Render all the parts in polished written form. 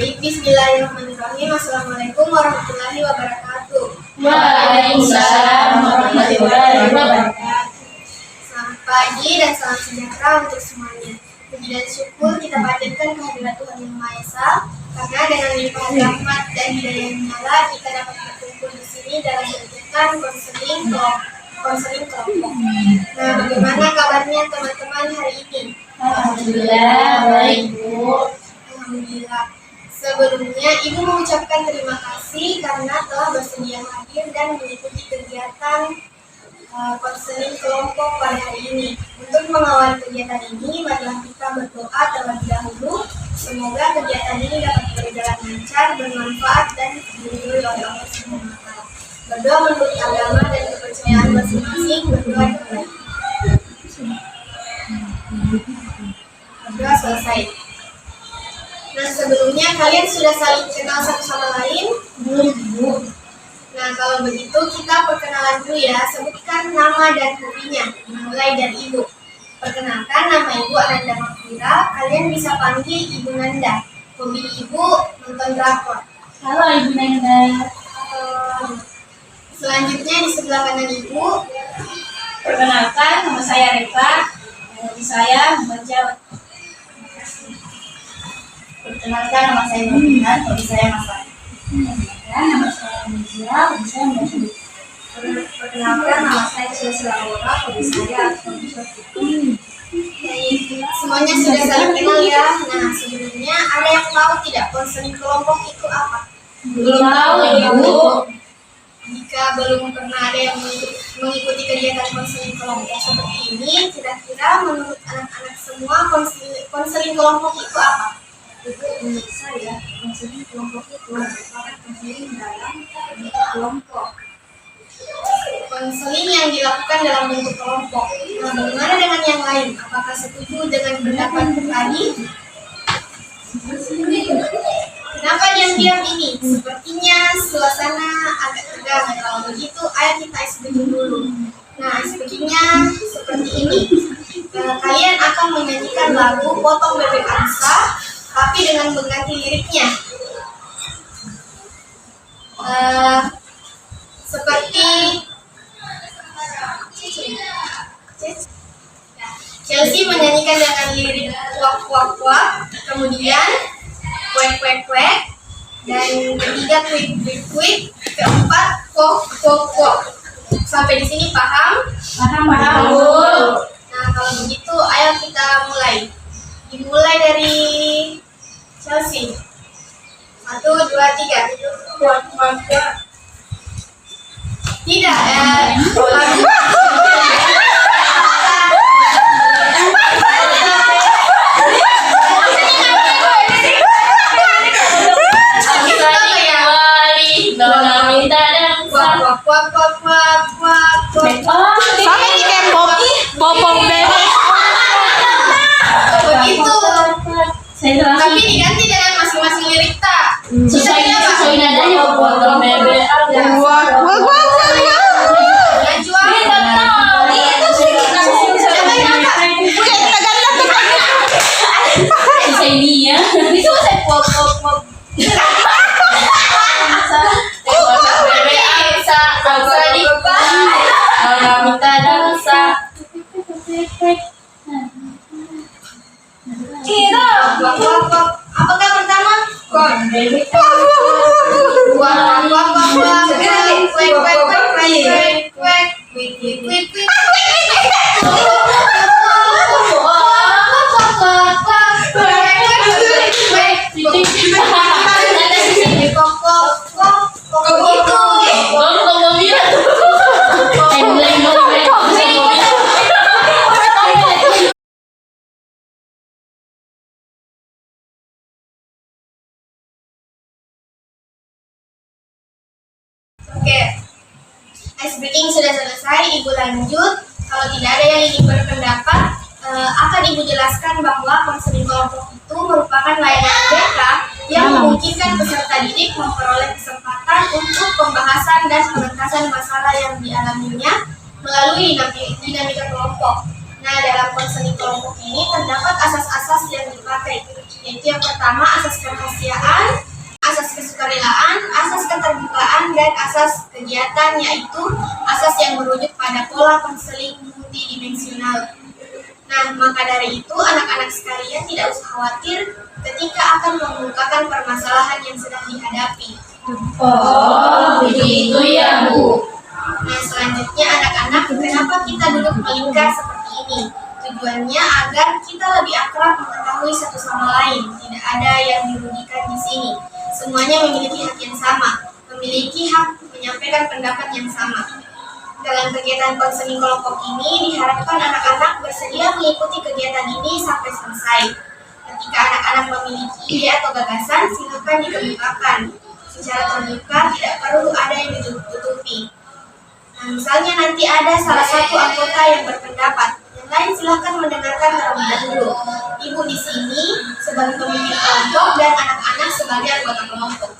Baik, bismillahirrahmanirrahim. Assalamualaikum warahmatullahi wabarakatuh. Waalaikumsalam warahmatullahi wabarakatuh. Selamat pagi dan salam sejahtera untuk semuanya. Puji dan syukur kita panjatkan kehadirat Tuhan Yang Maha Esa, karena dengan limpahan rahmat dan hidayah-Nya kita dapat berkumpul di sini dalam kegiatan konseling kelompok. Nah, bagaimana kabarnya teman-teman hari ini? Alhamdulillah baik, Bu. Alhamdulillah. Sebelumnya, Ibu mengucapkan terima kasih karena telah bersedia hadir dan mengikuti kegiatan konseling kelompok pada hari ini. Untuk mengawal kegiatan ini, marilah kita berdoa terlebih dahulu. Semoga kegiatan ini dapat berjalan lancar, bermanfaat, dan diridhoi oleh Allah SWT. Berdoa menurut agama dan kepercayaan masing-masing. Berdoa terbaik. Berdoa selesai. Nah, sebelumnya kalian sudah saling kenal satu sama lain? Belum, Bu. Nah, kalau begitu kita perkenalan dulu ya. Sebutkan nama dan hobinya. Mulai dari Ibu. Perkenalkan, nama Ibu Ananda Makfira. Kalian bisa panggil Ibu Nanda. Hobi Ibu nonton drakor. Halo Ibu Nanda. Selanjutnya di sebelah kanan Ibu. Perkenalkan, nama saya Reva. Hobi saya membaca. Perkenalkan, nama saya Nurina. Hobi saya masak. Nama saya Nizia. Hobi saya membaca. Perkenalkan, nama saya Cila Laura. Hobi saya semuanya sudah saling kenal ya. Nah, sebelumnya ada yang tahu tidak konseling kelompok itu apa? Belum tahu, Ibu. Jika belum pernah ada yang mengikuti kegiatan konseling kelompok seperti ini, kira-kira menurut anak-anak semua konseling kelompok itu apa? Menurut saya, konseling kelompok itu merupakan konseling dalam bentuk kelompok. Konseling yang dilakukan dalam bentuk kelompok. Nah, bagaimana dengan yang lain? Apakah setuju dengan pendapat tadi? Kenapa diam-diam ini? Sepertinya suasana agak tegang. Kalau begitu, ayo kita icebreaking dulu. Nah, icebreakingnya seperti ini. Kalian akan menyanyikan lagu Potong Bebek Angsa, tapi dengan mengganti liriknya. Seperti Chelsea menyanyikan dengan lirik kuak kuak kuak, kemudian kuek kuek kuek, dan ketiga kuik kuik kuik, keempat kok kok kok. Sampai di sini paham? Paham, Bu. Nah, kalau begitu ayo kita mulai. Dimulai dari Chelsea. 1, 2, 3. Kuat, kuat, kuat. Tidak, Sampai di tembok popong bebek. begitu. Tapi Tapi diganti dengan masing-masing lirik tak. sesuai nadanya potong bebek. Itu saya pop pop pop. Apakah pertama? Oke, icebreaking sudah selesai. Ibu lanjut. Kalau tidak ada yang ingin berpendapat, akan Ibu jelaskan bahwa konseling kelompok itu merupakan layanan BK yang memungkinkan peserta didik memperoleh kesempatan untuk pembahasan dan pengentasan masalah yang dialaminya melalui dinamika kelompok. Nah, dalam konseling kelompok ini terdapat asas-asas yang dipakai, yaitu yang pertama asas kerahasiaan, asas kesukarelaan, asas keterbukaan, dan asas kegiatan, yaitu asas yang merujuk pada pola konseling multidimensional. Nah, maka dari itu anak-anak sekalian tidak usah khawatir ketika akan mengemukakan permasalahan yang sedang dihadapi. Oh, begitu ya, Bu. Nah, selanjutnya anak-anak, kenapa kita duduk melingkar seperti ini? Tujuannya agar kita lebih akrab mengetahui satu sama lain. Tidak ada yang dirugikan di sini. Semuanya memiliki hak yang sama, memiliki hak menyampaikan pendapat yang sama. Dalam kegiatan konseling kelompok ini diharapkan anak-anak bersedia mengikuti kegiatan ini sampai selesai. Ketika anak-anak memiliki ide atau gagasan, silakan dikemukakan. Secara terbuka, tidak perlu ada yang ditutupi. Nah, misalnya nanti ada salah satu anggota yang berpendapat, yang lain silakan mendengarkan terlebih dahulu. Ibu di sini sebagai pemimpin kelompok dan anak-anak sebagai anggota kelompok.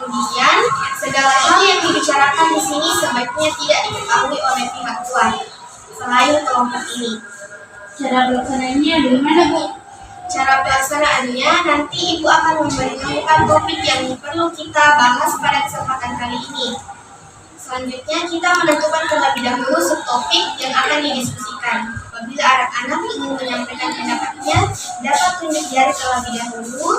Kemudian, segala hal yang dibicarakan di sini sebaiknya tidak diketahui oleh pihak luar selain kelompok ini. Cara pelaksanaannya bagaimana, Bu? Cara pelaksanaannya nanti Ibu akan memberitahukan topik yang perlu kita bahas pada kesempatan kali ini. Selanjutnya kita menentukan terlebih dahulu subtopik yang akan didiskusikan. Apabila anak-anak ingin menyampaikan pendapatnya, dapat tunjuk jari terlebih dahulu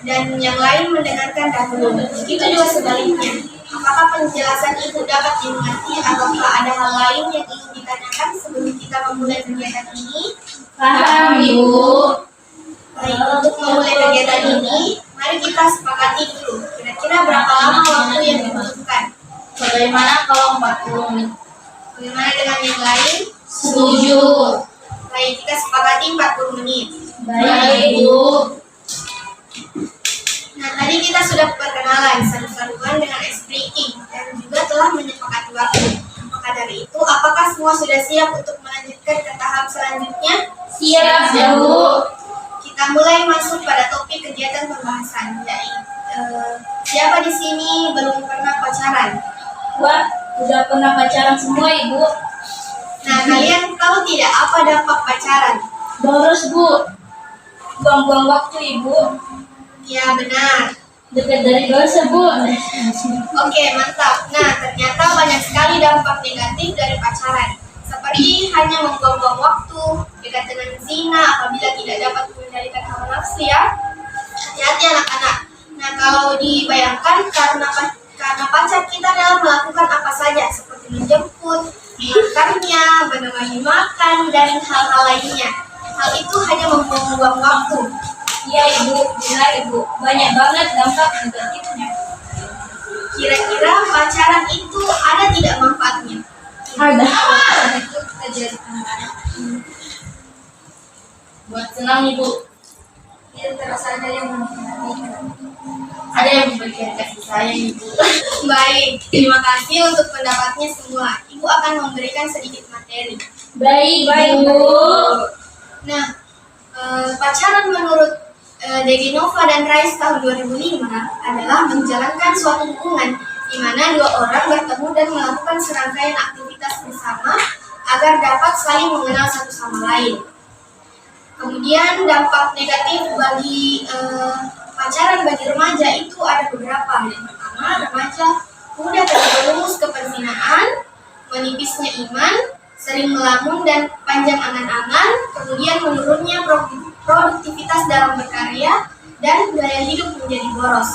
dan yang lain mendengarkan dahulu. Begitu juga sebaliknya. Apakah penjelasan Ibu dapat dimengerti ataukah ada hal lain yang ingin ditanyakan sebelum kita memulai kegiatan ini? Paham, Ibu. Baik, untuk memulai kegiatan ini, mari kita sepakati dulu. Kira-kira berapa lama waktu yang dibutuhkan? Bagaimana kalau 40 menit? Bagaimana dengan yang lain? Setuju. Baik, kita sepakati 40 menit. Baik, Bu. Nah, tadi kita sudah perkenalan, seru-seruan dengan ice breaking, dan juga telah menyepakati waktu. Maka dari itu, apakah semua sudah siap untuk melanjutkan ke tahap selanjutnya? Siap, Bu. Kita mulai masuk pada topik kegiatan pembahasan, yaitu siapa di sini belum pernah pacaran? Wah, udah pernah pacaran semua, Ibu. Nah, kalian tahu tidak apa dampak pacaran? Boros, Bu. Buang-buang waktu, Ibu. Ya, benar. Dekat dari dosa, Bu. Oke, mantap. Nah, ternyata banyak sekali dampak negatif dari pacaran. Seperti hanya membuang-buang waktu, dekat dengan zina apabila tidak dapat mengendalikan hawa nafsu ya. Hati-hati anak-anak. Nah, kalau dibayangkan karena pacar kita dalam melakukan apa saja seperti menjemput, mengantarnya, menemani makan, dan hal-hal lainnya. Hal itu hanya membuang-buang waktu. Iya, Ibu. Benar, Ibu. Banyak banget dampak negatifnya. Kira-kira pacaran itu ada tidak manfaatnya? Ada. Itu terjadi anak-anak. Buat senang, Ibu. Ya, terasa ada yang memperhatikan. Ada yang memberikan kasih sayang, Ibu. Baik, terima kasih untuk pendapatnya semua. Ibu akan memberikan sedikit materi. Baik, Bu. Nah, pacaran menurut Degenova dan Rice tahun 2005 adalah menjalankan suatu hubungan di mana dua orang bertemu dan melakukan serangkaian aktivitas bersama agar dapat saling mengenal satu sama lain. Kemudian dampak negatif bagi pacaran bagi remaja itu ada beberapa. Yang pertama, remaja mudah terjerumus ke perzinaan, menipisnya iman, sering melamun dan panjang angan-angan, kemudian menurunnya produktivitas dalam berkarya, dan gaya hidup menjadi boros.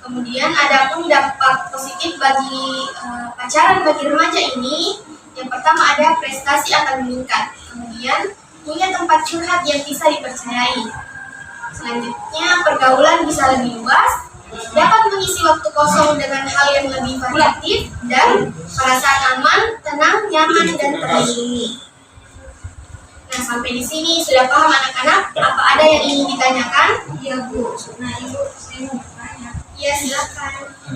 Kemudian ada pun dampak positif bagi pacaran bagi remaja ini. Yang pertama ada prestasi akan meningkat. Kemudian punya tempat curhat yang bisa dipercayai. Selanjutnya pergaulan bisa lebih luas, dapat mengisi waktu kosong dengan hal yang lebih variatif, dan perasaan aman, tenang, nyaman, dan terlindungi. Nah, sampai di sini sudah paham anak-anak? Apa ada yang ingin ditanyakan? Iya, Bu. Nah, Ibu, saya mau bertanya. Iya, silakan.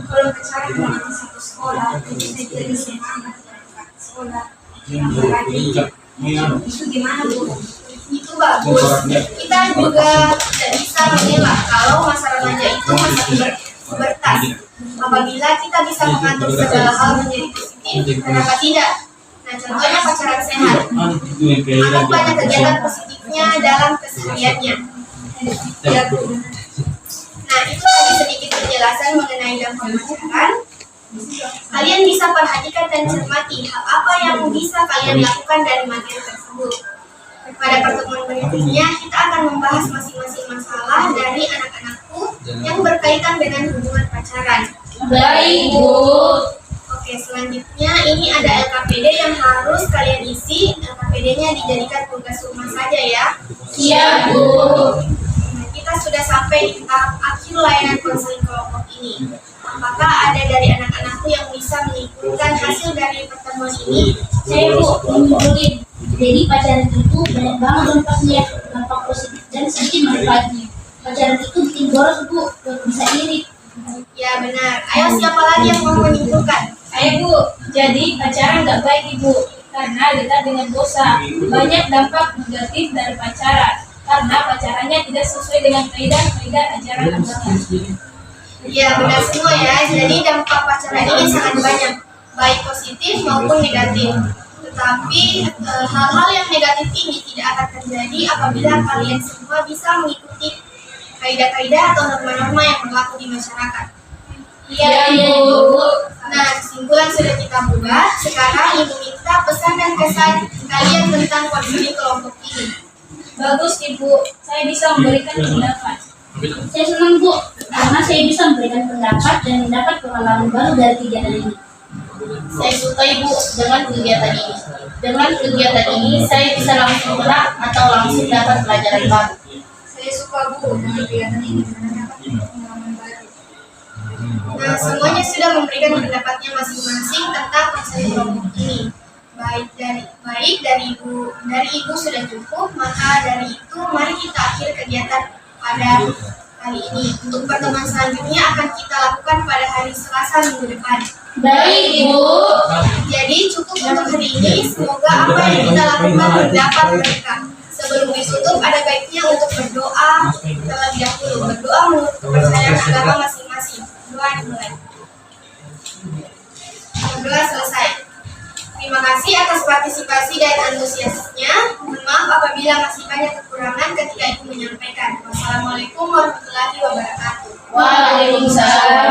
Kalau pacaran dengan satu sekolah, jadi saya jadi semangat dari satu sekolah. Itu gimana, Bu? Itu bagus. Kita juga tidak bisa mengelak kalau masa remaja itu masa pubertas. Apabila kita bisa mengatur segala hal menjadi positif, kenapa tidak? Nah, Nah, contohnya pacaran sehat. Akan banyak kegiatan positifnya dalam kesehariannya. Ya, Bu. Nah, itu tadi sedikit penjelasan mengenai dampak pacaran. Kalian bisa perhatikan dan cermati hal apa yang bisa kalian lakukan dari materi tersebut. Pada pertemuan berikutnya, kita akan membahas masing-masing masalah dari anak-anakku yang berkaitan dengan hubungan pacaran. Baik, Bu. Oke, selanjutnya ini ada LKPD yang harus kalian isi. LKPD-nya dijadikan tugas rumah saja ya. Siap, Bu. Nah, kita sudah sampai di tahap akhir layanan konseling kelompok ini. Apakah ada dari anak-anakku yang bisa menyimpulkan hasil dari pertemuan ini? Saya, Bu, menyimpulkan. Jadi pacaran itu banyak banget dampaknya, dampak positif dan sedikit manfaatnya. Pacaran itu bikin boros, Bu, bisa iri. Ya benar. Ayo siapa lagi yang mau menyimpulkan? Ayo Bu, jadi pacaran nggak baik Ibu, karena dekat dengan dosa. Banyak dampak negatif dari pacaran, karena pacarannya tidak sesuai dengan kaidah-kaidah ajaran agama. Ya benar semua ya. Jadi dampak pacaran ini sangat banyak, baik positif maupun negatif. Tetapi hal-hal yang negatif ini tidak akan terjadi apabila kalian semua bisa mengikuti kaidah-kaidah atau norma-norma yang berlaku di masyarakat. Iya, Bu. Nah, kesimpulan sudah kita buat. Sekarang Ibu minta pesan dan kesan kalian tentang konseling kelompok ini. Bagus Ibu, saya bisa memberikan pendapat. Saya senang, Bu, karena saya bisa memberikan pendapat dan mendapat pengalaman baru dari kegiatan ini. Saya suka Ibu dengan kegiatan ini. Dengan kegiatan ini saya bisa langsung gerak atau langsung dapat pelajaran baru. Saya suka Bu dengan kegiatan ini karena dapat pengalaman baru. Nah, semuanya sudah memberikan pendapatnya masing-masing tentang konseling kelompok ini. Baik dari ibu sudah cukup, maka dari itu mari kita akhiri kegiatan pada kali ini. Untuk pertemuan selanjutnya akan kita lakukan pada hari Selasa minggu depan. Baik, Ibu. Jadi cukup untuk hari ini. Semoga apa yang kita lakukan mendapat berkah. Sebelum ditutup, ada baiknya untuk berdoa terlebih dahulu. Berdoa menurut kepercayaan agama masing-masing. Doa dimulai. Berdoa selesai. Terima kasih atas partisipasi dan antusiasnya. Mohon maaf apabila masih banyak kekurangan ketika Ibu menyampaikan. Wassalamualaikum warahmatullahi wabarakatuh. Waalaikumsalam.